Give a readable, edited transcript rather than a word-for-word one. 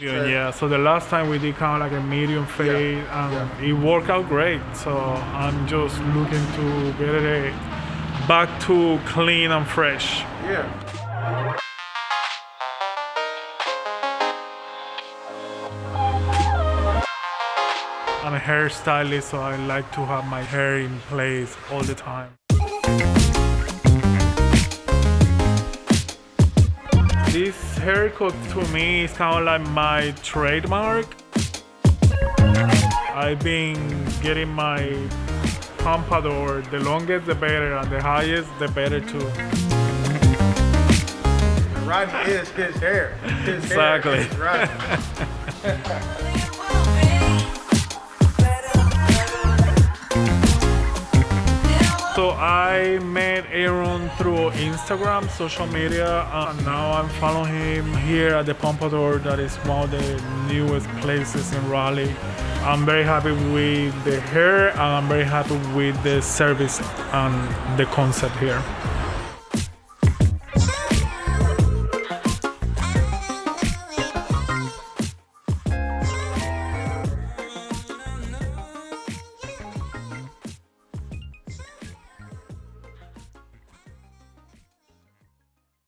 Yeah, so the last time we did kind of like a medium fade, and it worked out great. So I'm just looking to get it back to clean and fresh. Yeah. I'm a hairstylist, so I like to have my hair in place all the time. This haircut to me is kind of like my trademark. I've been getting my Pompadour, the longest the better, and the highest the better too. Rodney is his hair. His Exactly. hair is Rodney. So I met Aaron through Instagram, social media, and now I'm following him here at the Pompadour. That is one of the newest places in Raleigh. I'm very happy with the hair, and I'm very happy with the service and the concept here.